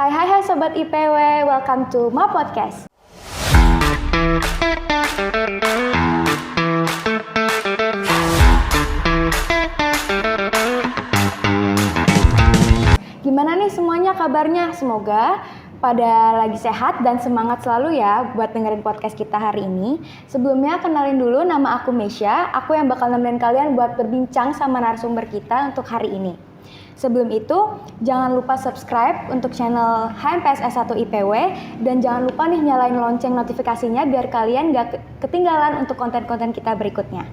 Hai Sobat IPW, welcome to my podcast. Gimana nih semuanya kabarnya? Semoga pada lagi sehat dan semangat selalu ya buat dengerin podcast kita hari ini. Sebelumnya kenalin dulu, nama aku Mesya. Aku yang bakal nemenin kalian buat berbincang sama narasumber kita untuk hari ini. Sebelum itu, jangan lupa subscribe untuk channel HMPS S1 IPW dan jangan lupa nih nyalain lonceng notifikasinya biar kalian gak ketinggalan untuk konten-konten kita berikutnya.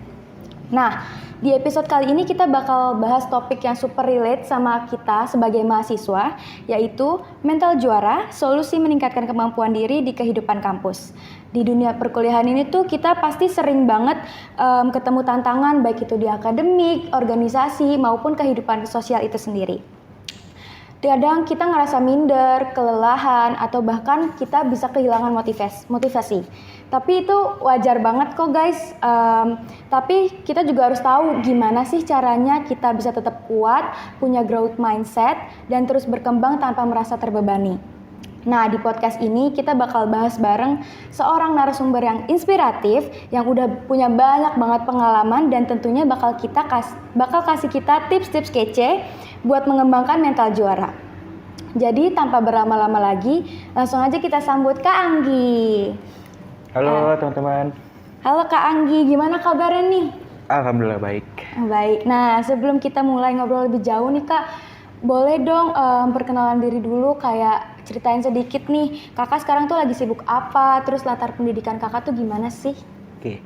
Nah, di episode kali ini kita bakal bahas topik yang super relate sama kita sebagai mahasiswa, yaitu mental juara, solusi meningkatkan kemampuan diri di kehidupan kampus. Di dunia perkuliahan ini tuh kita pasti sering banget ketemu tantangan baik itu di akademik, organisasi, maupun kehidupan sosial itu sendiri. Kadang kita ngerasa minder, kelelahan, atau bahkan kita bisa kehilangan motivasi. Tapi itu wajar banget kok guys. Tapi kita juga harus tahu gimana sih caranya kita bisa tetap kuat, punya growth mindset, dan terus berkembang tanpa merasa terbebani. Nah, di podcast ini kita bakal bahas bareng seorang narasumber yang inspiratif, yang udah punya banyak banget pengalaman dan tentunya bakal kasih kita tips-tips kece buat mengembangkan mental juara. Jadi tanpa berlama-lama lagi, langsung aja kita sambut Kak Anggi. Halo teman-teman. Halo Kak Anggi, gimana kabarnya nih? Alhamdulillah baik. Baik. Nah, sebelum kita mulai ngobrol lebih jauh nih Kak, boleh dong perkenalan diri dulu, kayak ceritain sedikit nih, kakak sekarang tuh lagi sibuk apa, terus latar pendidikan kakak tuh gimana sih? Oke,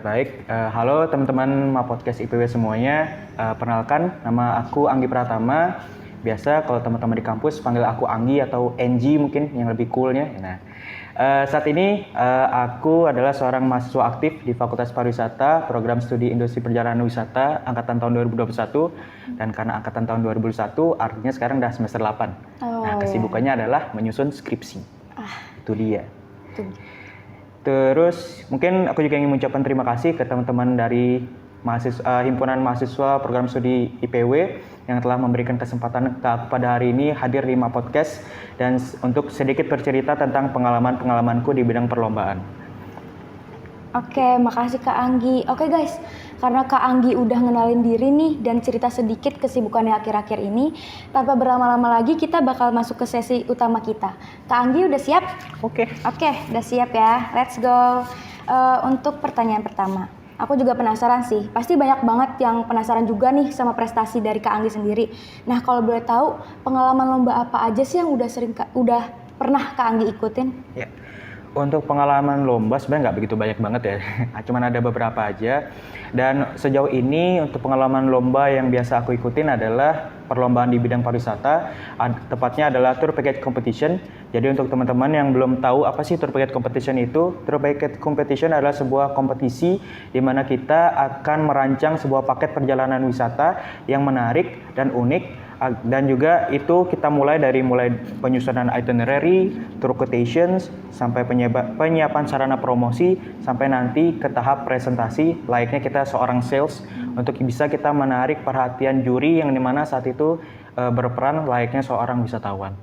baik. Halo teman-teman podcast IPW semuanya. Perkenalkan, nama aku Anggi Pratama. Biasa kalau teman-teman di kampus panggil aku Anggi atau NG mungkin yang lebih coolnya. Nah, saat ini aku adalah seorang mahasiswa aktif di Fakultas Pariwisata, Program Studi Industri Perjalanan Wisata angkatan tahun 2021. Dan karena angkatan tahun 2021 artinya sekarang udah semester 8. Nah, kesibukannya adalah menyusun skripsi. Itu dia. Terus mungkin aku juga ingin mengucapkan terima kasih ke teman-teman dari Himpunan Mahasiswa Program Studi IPW yang telah memberikan kesempatan pada hari ini hadir di podcast dan untuk sedikit bercerita tentang pengalamanku di bidang perlombaan. Oke, makasih Kak Anggi. Oke guys, karena Kak Anggi udah ngenalin diri nih dan cerita sedikit kesibukannya akhir-akhir ini, tanpa berlama-lama lagi kita bakal masuk ke sesi utama kita. Kak Anggi udah siap? Oke, udah siap ya. Let's go. Untuk pertanyaan pertama. Aku juga penasaran sih, pasti banyak banget yang penasaran juga nih sama prestasi dari Kak Anggi sendiri. Nah, kalau boleh tahu, pengalaman lomba apa aja sih yang udah pernah Kak Anggi ikutin? Ya. Untuk pengalaman lomba sebenarnya nggak begitu banyak banget ya, cuman ada beberapa aja. Dan sejauh ini untuk pengalaman lomba yang biasa aku ikutin adalah perlombaan di bidang pariwisata, tepatnya adalah Tour Package Competition. Jadi untuk teman-teman yang belum tahu apa sih Tour Package Competition itu, Tour Package Competition adalah sebuah kompetisi di mana kita akan merancang sebuah paket perjalanan wisata yang menarik dan unik. Dan juga itu kita mulai penyusunan itinerary, tour quotations, sampai penyiapan sarana promosi, sampai nanti ke tahap presentasi layaknya kita seorang sales untuk bisa kita menarik perhatian juri yang dimana saat itu berperan layaknya seorang wisatawan.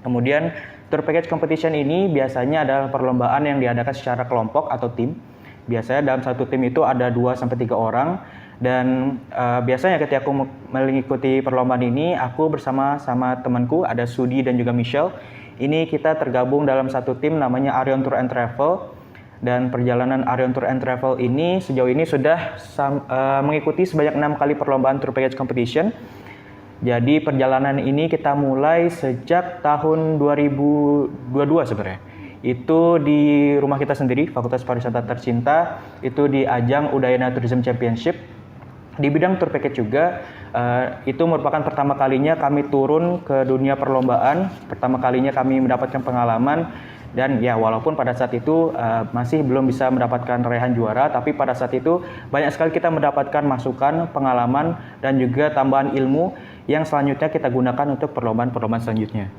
Kemudian tour package competition ini biasanya adalah perlombaan yang diadakan secara kelompok atau tim. Biasanya dalam satu tim itu ada 2-3 orang. Dan biasanya ketika aku mengikuti perlombaan ini, aku bersama temanku, ada Sudi dan juga Michelle. Ini kita tergabung dalam satu tim namanya Arion Tour and Travel. Dan perjalanan Arion Tour and Travel ini sejauh ini sudah mengikuti sebanyak 6 kali perlombaan Tour Package Competition. Jadi perjalanan ini kita mulai sejak tahun 2022 sebenarnya. Itu di rumah kita sendiri, Fakultas Pariwisata Tercinta, itu di ajang Udayana Tourism Championship. Di bidang tour package juga, itu merupakan pertama kalinya kami turun ke dunia perlombaan, pertama kalinya kami mendapatkan pengalaman, dan ya walaupun pada saat itu masih belum bisa mendapatkan raihan juara, tapi pada saat itu banyak sekali kita mendapatkan masukan, pengalaman, dan juga tambahan ilmu yang selanjutnya kita gunakan untuk perlombaan-perlombaan selanjutnya.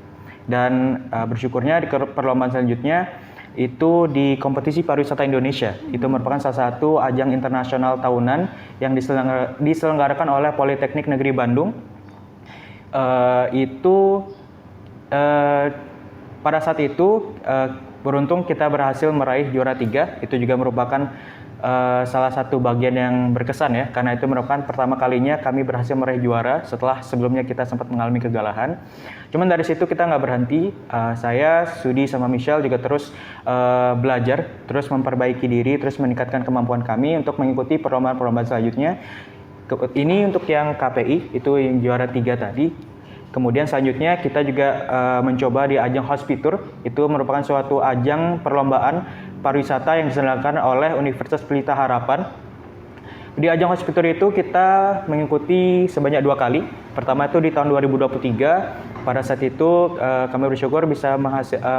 Dan bersyukurnya di perlombaan selanjutnya, itu di Kompetisi Pariwisata Indonesia. Itu merupakan salah satu ajang internasional tahunan yang diselenggarakan oleh Politeknik Negeri Bandung. Itu eh, pada saat itu beruntung kita berhasil meraih juara 3. Itu juga merupakan salah satu bagian yang berkesan ya, karena itu merupakan pertama kalinya kami berhasil meraih juara setelah sebelumnya kita sempat mengalami kegalahan. Cuman dari situ kita nggak berhenti, saya, Sudi sama Michelle juga terus belajar, terus memperbaiki diri, terus meningkatkan kemampuan kami untuk mengikuti perlombaan-perlombaan selanjutnya. Ini untuk yang KPI, itu yang juara 3 tadi. Kemudian selanjutnya kita juga mencoba di ajang Hospitur, itu merupakan suatu ajang perlombaan pariwisata yang diselenggarakan oleh Universitas Pelita Harapan. Di ajang Hospitur itu kita mengikuti sebanyak 2 kali. Pertama itu di tahun 2023, pada saat itu kami bersyukur bisa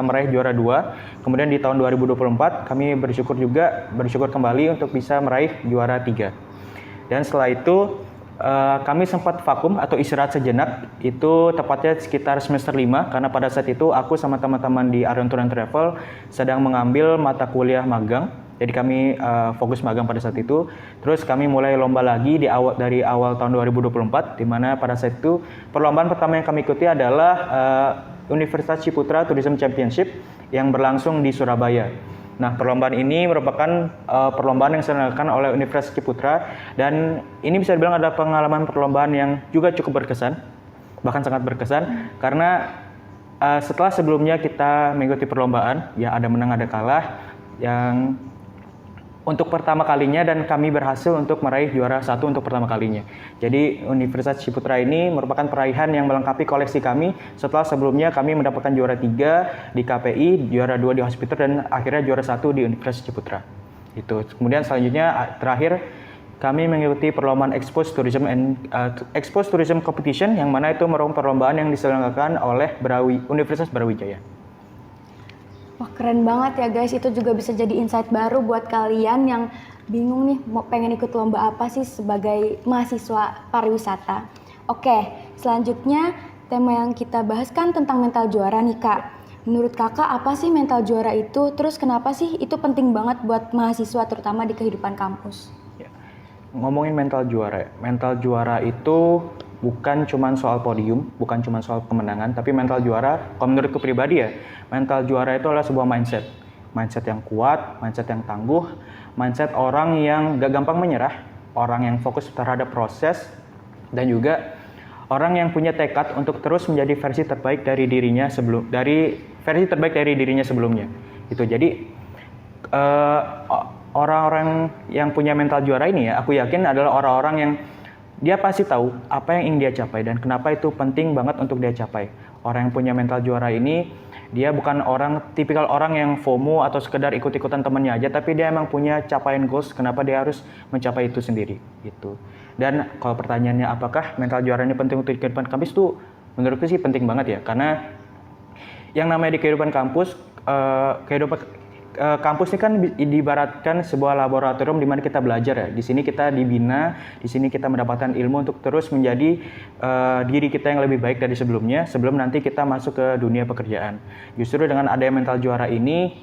meraih juara 2. Kemudian di tahun 2024 kami bersyukur kembali untuk bisa meraih juara 3. Dan setelah itu kami sempat vakum atau istirahat sejenak, itu tepatnya sekitar semester 5, karena pada saat itu aku sama teman-teman di Arion Tour and Travel sedang mengambil mata kuliah magang. Jadi kami fokus magang pada saat itu. Terus kami mulai lomba lagi dari awal tahun 2024, di mana pada saat itu perlombaan pertama yang kami ikuti adalah Universitas Ciputra Tourism Championship yang berlangsung di Surabaya. Nah, perlombaan ini merupakan perlombaan yang diselenggarakan oleh Universitas Ciputra, dan ini bisa dibilang adalah pengalaman perlombaan yang juga cukup berkesan, bahkan sangat berkesan, karena setelah sebelumnya kita mengikuti perlombaan, ya ada menang ada kalah, yang untuk pertama kalinya dan kami berhasil untuk meraih juara 1 untuk pertama kalinya. Jadi Universitas Ciputra ini merupakan peraihan yang melengkapi koleksi kami setelah sebelumnya kami mendapatkan juara 3 di KPI, juara 2 di Hospitur, dan akhirnya juara 1 di Universitas Ciputra. Itu. Kemudian selanjutnya terakhir kami mengikuti perlombaan Expose Tourism Competition, yang mana itu merupakan perlombaan yang diselenggarakan oleh Universitas Brawijaya. Wah, keren banget ya guys, itu juga bisa jadi insight baru buat kalian yang bingung nih mau pengen ikut lomba apa sih sebagai mahasiswa pariwisata. Oke, selanjutnya tema yang kita bahas kan tentang mental juara nih Kak. Menurut Kakak apa sih mental juara itu? Terus kenapa sih itu penting banget buat mahasiswa terutama di kehidupan kampus? Ya. Ngomongin mental juara itu bukan cuma soal podium, bukan cuma soal kemenangan, tapi mental juara, kalau menurutku pribadi ya, mental juara itu adalah sebuah mindset yang kuat, mindset yang tangguh, mindset orang yang gak gampang menyerah, orang yang fokus terhadap proses, dan juga orang yang punya tekad untuk terus menjadi versi terbaik dari dirinya sebelumnya. Itu jadi orang-orang yang punya mental juara ini ya, aku yakin adalah orang-orang yang dia pasti tahu apa yang ingin dia capai dan kenapa itu penting banget untuk dia capai. Orang yang punya mental juara ini, dia bukan tipikal orang yang FOMO atau sekedar ikut-ikutan temannya aja, tapi dia emang punya capaian goals, kenapa dia harus mencapai itu sendiri gitu. Dan kalau pertanyaannya apakah mental juara ini penting untuk kehidupan kampus, tuh menurutku sih penting banget ya, karena yang namanya di kehidupan kampus, kampus ini kan diibaratkan sebuah laboratorium di mana kita belajar ya. Di sini kita dibina, di sini kita mendapatkan ilmu untuk terus menjadi diri kita yang lebih baik dari sebelumnya, sebelum nanti kita masuk ke dunia pekerjaan. Justru dengan adanya mental juara ini,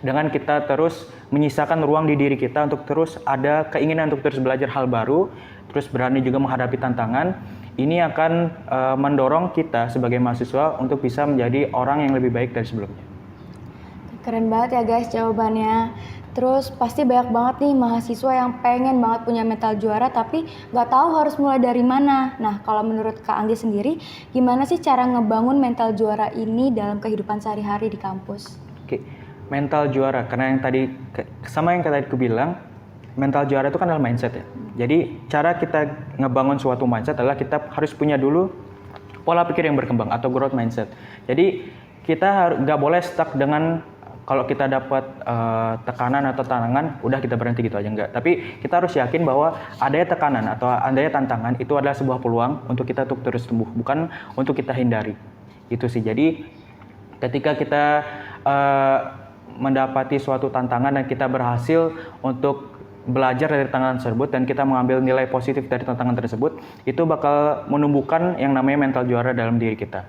dengan kita terus menyisakan ruang di diri kita untuk terus ada keinginan untuk terus belajar hal baru, terus berani juga menghadapi tantangan, ini akan mendorong kita sebagai mahasiswa untuk bisa menjadi orang yang lebih baik dari sebelumnya. Keren banget ya guys jawabannya. Terus pasti banyak banget nih mahasiswa yang pengen banget punya mental juara tapi nggak tahu harus mulai dari mana. Nah, kalau menurut Kak Anggi sendiri, gimana sih cara ngebangun mental juara ini dalam kehidupan sehari-hari di kampus? Oke, mental juara, karena yang tadi sama yang tadi aku bilang, mental juara itu kan adalah mindset ya. Jadi cara kita ngebangun suatu mindset adalah kita harus punya dulu pola pikir yang berkembang atau growth mindset. Jadi kita nggak boleh stuck dengan kalau kita dapat tekanan atau tantangan, udah kita berhenti gitu aja, enggak. Tapi kita harus yakin bahwa adanya tekanan atau adanya tantangan itu adalah sebuah peluang untuk kita untuk terus tumbuh, bukan untuk kita hindari. Itu sih. Jadi ketika kita mendapati suatu tantangan dan kita berhasil untuk belajar dari tantangan tersebut dan kita mengambil nilai positif dari tantangan tersebut, itu bakal menumbuhkan yang namanya mental juara dalam diri kita.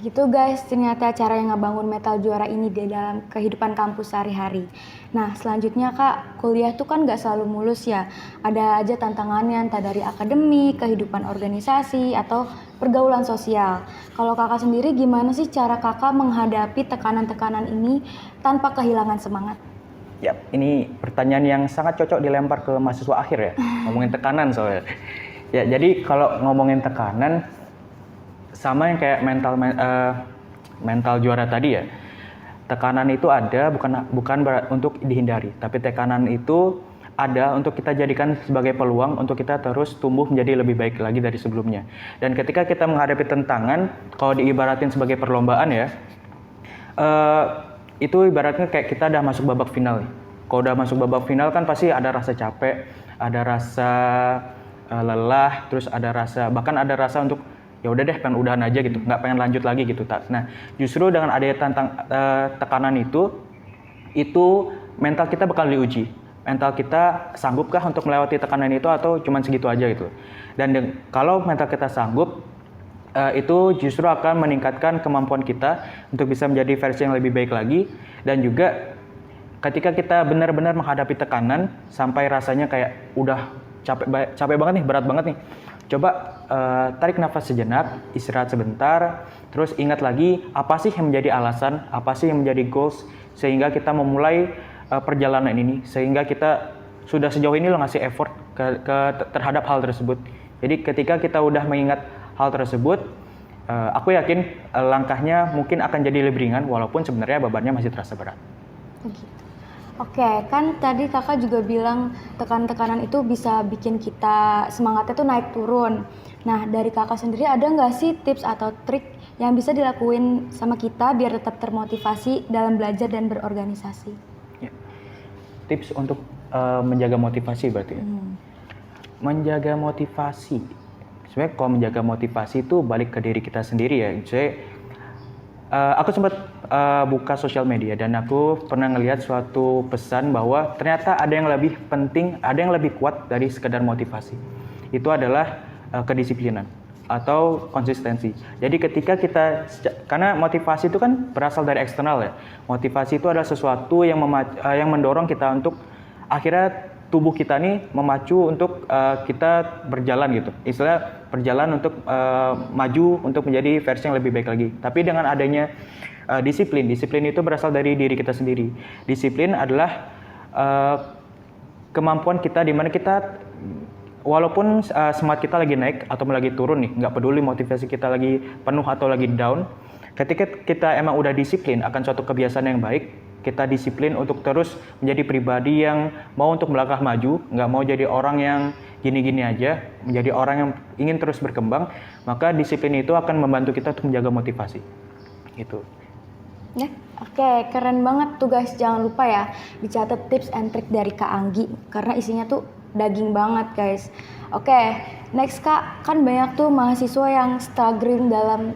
Gitu guys, ternyata cara yang ngebangun mental juara ini di dalam kehidupan kampus sehari-hari. Nah, selanjutnya Kak, kuliah tuh kan nggak selalu mulus ya. Ada aja tantangannya, entah dari akademik, kehidupan organisasi, atau pergaulan sosial. Kalau Kakak sendiri gimana sih cara Kakak menghadapi tekanan-tekanan ini tanpa kehilangan semangat? Ya, ini pertanyaan yang sangat cocok dilempar ke mahasiswa akhir ya, ngomongin tekanan soalnya. Ya, jadi kalau ngomongin tekanan, sama yang kayak mental juara tadi ya. Tekanan itu ada bukan untuk dihindari, tapi tekanan itu ada untuk kita jadikan sebagai peluang untuk kita terus tumbuh menjadi lebih baik lagi dari sebelumnya. Dan ketika kita menghadapi tantangan, kalau diibaratin sebagai perlombaan ya, itu ibaratnya kayak kita udah masuk babak final nih. Kalau udah masuk babak final kan pasti ada rasa capek, ada rasa lelah, terus bahkan ada rasa untuk ya udah deh pengen udahan aja gitu, nggak pengen lanjut lagi gitu. Nah, justru dengan adanya tekanan itu mental kita bakal diuji. Mental kita sanggupkah untuk melewati tekanan itu atau cuman segitu aja gitu. Dan kalau mental kita sanggup, itu justru akan meningkatkan kemampuan kita untuk bisa menjadi versi yang lebih baik lagi. Dan juga ketika kita benar-benar menghadapi tekanan sampai rasanya kayak udah capek banget nih, berat banget nih, coba tarik nafas sejenak, istirahat sebentar, terus ingat lagi apa sih yang menjadi alasan, apa sih yang menjadi goals, sehingga kita memulai perjalanan ini, sehingga kita sudah sejauh ini lo ngasih effort terhadap hal tersebut. Jadi ketika kita udah mengingat hal tersebut, aku yakin langkahnya mungkin akan jadi lebih ringan, walaupun sebenarnya bebannya masih terasa berat. Gitu. Oke, kan tadi Kakak juga bilang tekanan-tekanan itu bisa bikin kita semangatnya tuh naik turun. Nah, dari Kakak sendiri ada nggak sih tips atau trik yang bisa dilakuin sama kita biar tetap termotivasi dalam belajar dan berorganisasi? Ya. Tips untuk menjaga motivasi berarti ya? Menjaga motivasi. Sebenarnya kalau menjaga motivasi itu balik ke diri kita sendiri ya. Aku sempat buka sosial media dan aku pernah ngelihat suatu pesan bahwa ternyata ada yang lebih penting, ada yang lebih kuat dari sekedar motivasi. Itu adalah kedisiplinan atau konsistensi. Jadi ketika karena motivasi itu kan berasal dari eksternal ya. Motivasi itu adalah sesuatu yang mendorong kita untuk akhirnya tubuh kita nih memacu untuk kita berjalan gitu. Istilah berjalan untuk maju untuk menjadi versi yang lebih baik lagi. Tapi dengan adanya disiplin itu berasal dari diri kita sendiri. Disiplin adalah kemampuan kita di mana kita walaupun semangat kita lagi naik atau lagi turun nih, nggak peduli motivasi kita lagi penuh atau lagi down. Ketika kita emang udah disiplin akan suatu kebiasaan yang baik, kita disiplin untuk terus menjadi pribadi yang mau untuk melangkah maju, nggak mau jadi orang yang gini-gini aja, menjadi orang yang ingin terus berkembang, maka disiplin itu akan membantu kita untuk menjaga motivasi. Gitu. Ya, oke, keren banget tuh guys. Jangan lupa ya dicatat tips and trick dari Kak Anggi karena isinya tuh daging banget guys. Oke, next Kak, kan banyak tuh mahasiswa yang struggling dalam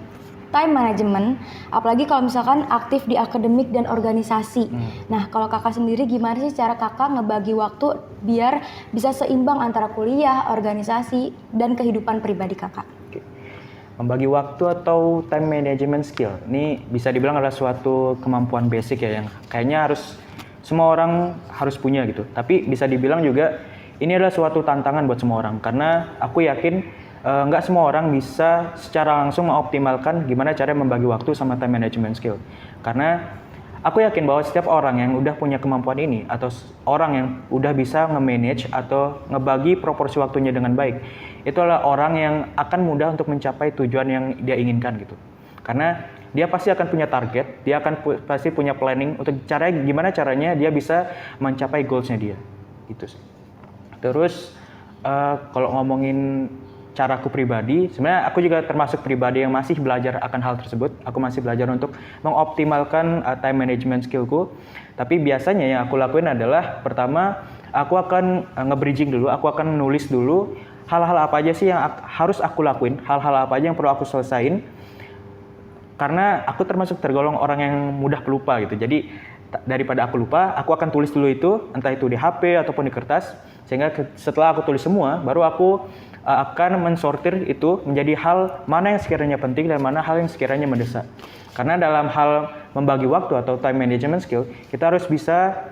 time management, apalagi kalau misalkan aktif di akademik dan organisasi. Nah, kalau Kakak sendiri gimana sih cara Kakak ngebagi waktu biar bisa seimbang antara kuliah, organisasi, dan kehidupan pribadi Kakak? Oke. Membagi waktu atau time management skill, ini bisa dibilang adalah suatu kemampuan basic ya yang kayaknya semua orang harus punya gitu. Tapi bisa dibilang juga ini adalah suatu tantangan buat semua orang karena aku yakin nggak semua orang bisa secara langsung mengoptimalkan gimana cara membagi waktu sama time management skill. Karena aku yakin bahwa setiap orang yang udah punya kemampuan ini atau orang yang udah bisa nge-manage atau ngebagi proporsi waktunya dengan baik, itu adalah orang yang akan mudah untuk mencapai tujuan yang dia inginkan gitu. Karena dia pasti akan punya target, dia akan pasti punya planning untuk gimana caranya dia bisa mencapai goals-nya dia. Gitu sih. Terus kalau ngomongin caraku pribadi, sebenarnya aku juga termasuk pribadi yang masih belajar akan hal tersebut. Aku masih belajar untuk mengoptimalkan time management skillku. Tapi biasanya yang aku lakuin adalah pertama, aku akan nge-bridging dulu, aku akan menulis dulu hal-hal apa aja sih yang harus aku lakuin, hal-hal apa aja yang perlu aku selesain. Karena aku termasuk tergolong orang yang mudah pelupa gitu. Jadi daripada aku lupa, aku akan tulis dulu itu, entah itu di HP ataupun di kertas. Sehingga setelah aku tulis semua, baru aku akan mensortir itu menjadi hal mana yang sekiranya penting dan mana hal yang sekiranya mendesak. Karena dalam hal membagi waktu atau time management skill, kita harus bisa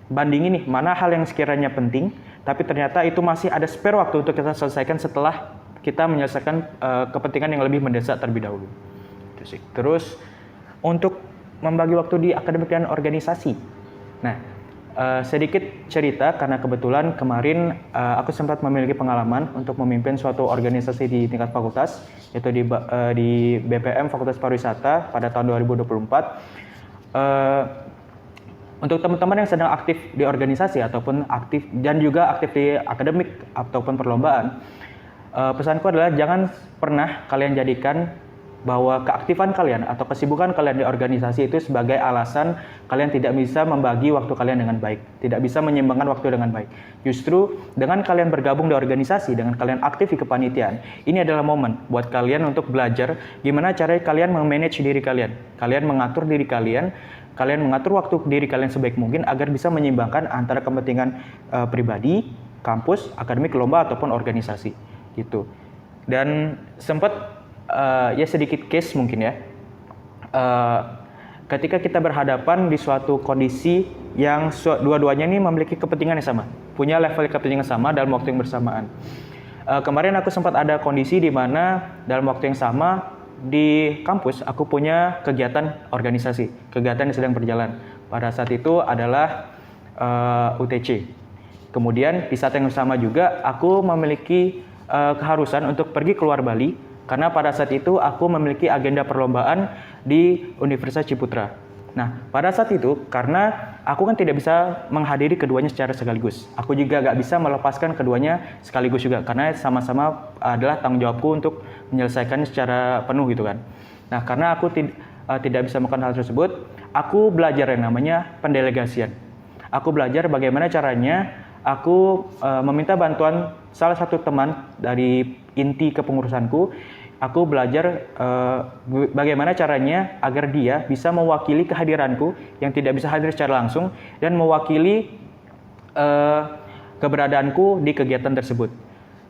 bandingin nih mana hal yang sekiranya penting, tapi ternyata itu masih ada spare waktu untuk kita selesaikan setelah kita menyelesaikan kepentingan yang lebih mendesak terlebih dahulu. Itu sih. Terus untuk membagi waktu di akademik dan organisasi. Nah, sedikit cerita karena kebetulan kemarin aku sempat memiliki pengalaman untuk memimpin suatu organisasi di tingkat fakultas, yaitu di BPM Fakultas Pariwisata pada tahun 2024. Untuk teman-teman yang sedang aktif di organisasi ataupun aktif dan juga aktif di akademik ataupun perlombaan, pesanku adalah jangan pernah kalian jadikan bahwa keaktifan kalian atau kesibukan kalian di organisasi itu sebagai alasan kalian tidak bisa membagi waktu kalian dengan baik, tidak bisa menyeimbangkan waktu dengan baik. Justru dengan kalian bergabung di organisasi, dengan kalian aktif di kepanitiaan, ini adalah momen buat kalian untuk belajar gimana caranya kalian memanage diri kalian, kalian mengatur diri kalian mengatur waktu diri kalian sebaik mungkin agar bisa menyeimbangkan antara kepentingan pribadi, kampus, akademik, lomba ataupun organisasi gitu. Dan sempat ya sedikit case mungkin ya. Ketika kita berhadapan di suatu kondisi yang dua-duanya ini memiliki kepentingan yang sama, punya level kepentingan sama dalam waktu yang bersamaan. Kemarin aku sempat ada kondisi di mana dalam waktu yang sama di kampus aku punya kegiatan organisasi, kegiatan yang sedang berjalan. Pada saat itu adalah UTC. Kemudian di saat yang sama juga aku memiliki keharusan untuk pergi keluar Bali karena pada saat itu aku memiliki agenda perlombaan di Universitas Ciputra. Nah, pada saat itu karena aku kan tidak bisa menghadiri keduanya secara sekaligus. Aku juga gak bisa melepaskan keduanya sekaligus juga karena sama-sama adalah tanggung jawabku untuk menyelesaikannya secara penuh gitu kan. Nah, karena aku tidak bisa melakukan hal tersebut, aku belajar yang namanya pendelegasian. Aku belajar bagaimana caranya aku meminta bantuan salah satu teman dari inti kepengurusanku. Aku belajar bagaimana caranya agar dia bisa mewakili kehadiranku yang tidak bisa hadir secara langsung dan mewakili keberadaanku di kegiatan tersebut.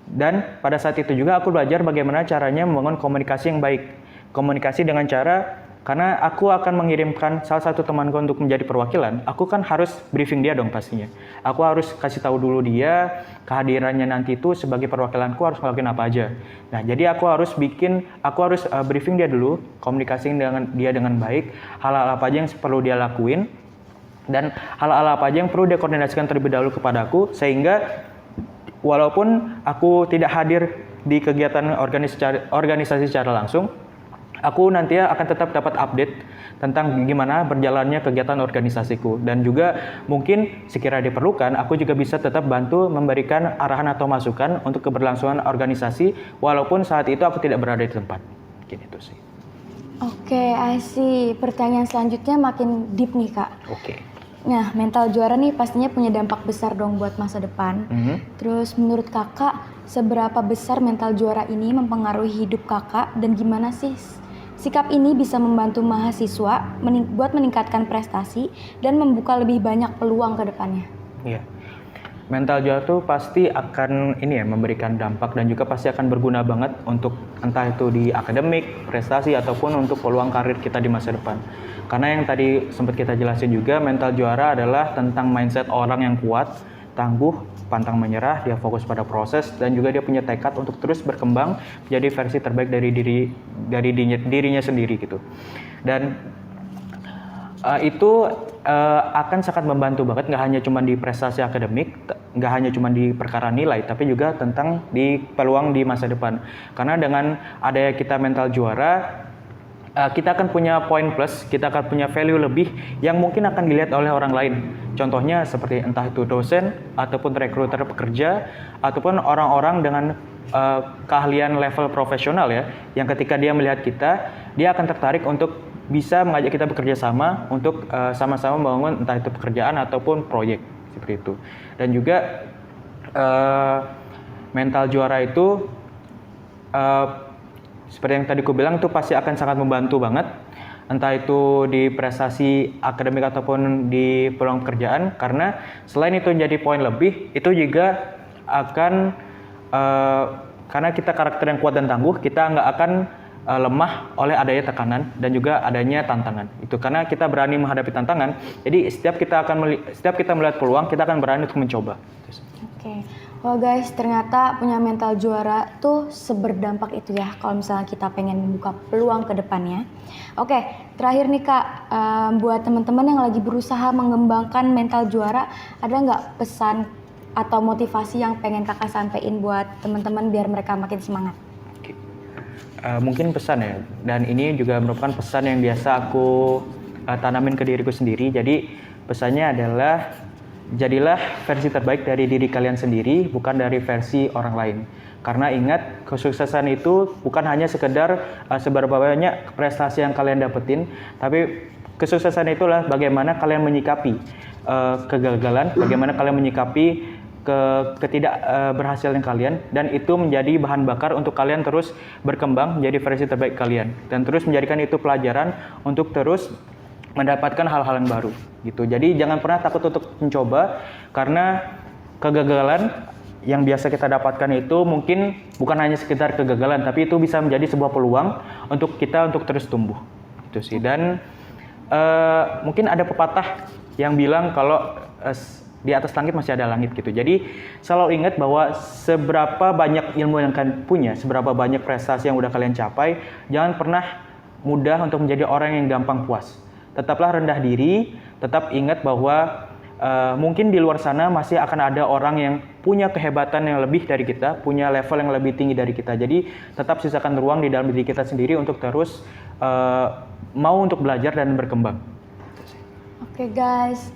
Dan pada saat itu juga aku belajar bagaimana caranya membangun komunikasi yang baik. Komunikasi dengan cara, karena aku akan mengirimkan salah satu temanku untuk menjadi perwakilan, aku kan harus briefing dia dong pastinya. Aku harus kasih tahu dulu dia kehadirannya nanti itu sebagai perwakilanku harus ngelakuin apa aja. Nah, jadi aku harus briefing dia dulu, komunikasi dengan dia dengan baik, hal-hal apa aja yang perlu dia lakuin dan hal-hal apa aja yang perlu dia koordinasikan terlebih dahulu kepadaku, sehingga walaupun aku tidak hadir di kegiatan organisasi secara langsung, aku nanti akan tetap dapat update tentang gimana berjalannya kegiatan organisasiku. Dan juga mungkin sekiranya diperlukan, aku juga bisa tetap bantu memberikan arahan atau masukan untuk keberlangsungan organisasi walaupun saat itu aku tidak berada di tempat. Gitu sih. Oke, I see. Pertanyaan selanjutnya makin deep nih, Kak. Oke. Nah, mental juara nih pastinya punya dampak besar dong buat masa depan. Terus menurut Kakak, seberapa besar mental juara ini mempengaruhi hidup Kakak dan gimana sih sikap ini bisa membantu mahasiswa buat meningkatkan prestasi dan membuka lebih banyak peluang ke depannya? Iya. Mental juara tuh pasti akan memberikan dampak dan juga pasti akan berguna banget untuk entah itu di akademik, prestasi ataupun untuk peluang karir kita di masa depan. Karena yang tadi sempat kita jelasin juga, mental juara adalah tentang mindset orang yang kuat, tangguh, pantang menyerah, dia fokus pada proses dan juga dia punya tekad untuk terus berkembang menjadi versi terbaik dari dirinya sendiri gitu. Dan itu akan sangat membantu banget, nggak hanya cuma di prestasi akademik, nggak hanya cuma di perkara nilai, tapi juga tentang di peluang di masa depan. Karena dengan adanya kita mental juara, kita akan punya poin plus, kita akan punya value lebih yang mungkin akan dilihat oleh orang lain. Contohnya seperti entah itu dosen, ataupun rekruter pekerja, ataupun orang-orang dengan keahlian level profesional ya, yang ketika dia melihat kita, dia akan tertarik untuk bisa mengajak kita bekerja sama untuk sama-sama membangun entah itu pekerjaan ataupun proyek seperti itu. Dan juga mental juara itu seperti yang tadi aku bilang itu pasti akan sangat membantu banget, entah itu di prestasi akademik ataupun di peluang pekerjaan, karena selain itu menjadi poin lebih, itu juga akan karena kita karakter yang kuat dan tangguh, kita nggak akan lemah oleh adanya tekanan dan juga adanya tantangan. Itu karena kita berani menghadapi tantangan. Jadi setiap kita melihat peluang, kita akan berani untuk mencoba. Oke. Wah guys, ternyata punya mental juara tuh seberdampak itu ya kalau misalnya kita pengen membuka peluang ke depannya. Oke, terakhir nih Kak, buat teman-teman yang lagi berusaha mengembangkan mental juara, ada nggak pesan atau motivasi yang pengen Kakak sampein buat teman-teman biar mereka makin semangat? Mungkin pesan ya, dan ini juga merupakan pesan yang biasa aku tanamin ke diriku sendiri. Jadi pesannya adalah jadilah versi terbaik dari diri kalian sendiri, bukan dari versi orang lain. Karena ingat, kesuksesan itu bukan hanya sekedar seberapa banyak prestasi yang kalian dapetin, tapi kesuksesan itulah bagaimana kalian menyikapi kegagalan, bagaimana kalian menyikapi ketidakberhasilan kalian, dan itu menjadi bahan bakar untuk kalian terus berkembang menjadi versi terbaik kalian dan terus menjadikan itu pelajaran untuk terus mendapatkan hal-hal yang baru gitu. Jadi jangan pernah takut untuk mencoba, karena kegagalan yang biasa kita dapatkan itu mungkin bukan hanya sekedar kegagalan, tapi itu bisa menjadi sebuah peluang untuk kita untuk terus tumbuh gitu sih. Dan mungkin ada pepatah yang bilang kalau di atas langit masih ada langit gitu. Jadi selalu ingat bahwa seberapa banyak ilmu yang kalian punya, seberapa banyak prestasi yang udah kalian capai, jangan pernah mudah untuk menjadi orang yang gampang puas. Tetaplah rendah diri, tetap ingat bahwa mungkin di luar sana masih akan ada orang yang punya kehebatan yang lebih dari kita, punya level yang lebih tinggi dari kita. Jadi tetap sisakan ruang di dalam diri kita sendiri untuk terus mau untuk belajar dan berkembang. Oke guys,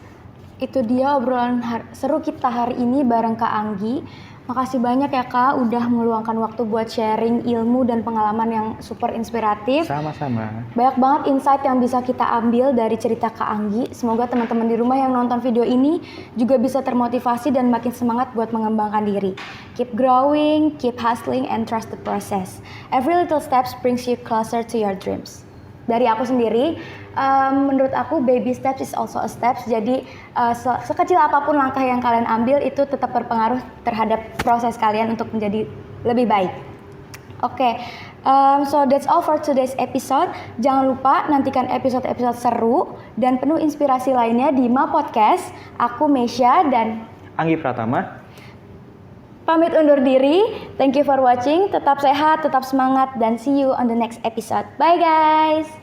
itu dia obrolan seru kita hari ini bareng Kak Anggi. Makasih banyak ya Kak udah meluangkan waktu buat sharing ilmu dan pengalaman yang super inspiratif. Sama-sama. Banyak banget insight yang bisa kita ambil dari cerita Kak Anggi. Semoga teman-teman di rumah yang nonton video ini juga bisa termotivasi dan makin semangat buat mengembangkan diri. Keep growing, keep hustling, and trust the process. Every little steps brings you closer to your dreams. Dari aku sendiri, menurut aku baby steps is also a steps. Jadi sekecil apapun langkah yang kalian ambil itu tetap berpengaruh terhadap proses kalian untuk menjadi lebih baik. Oke, so that's all for today's episode. Jangan lupa nantikan episode-episode seru dan penuh inspirasi lainnya di Ma Podcast. Aku Mesya dan Anggi Pratama pamit undur diri. Thank you for watching. Tetap sehat, tetap semangat, dan see you on the next episode. Bye guys!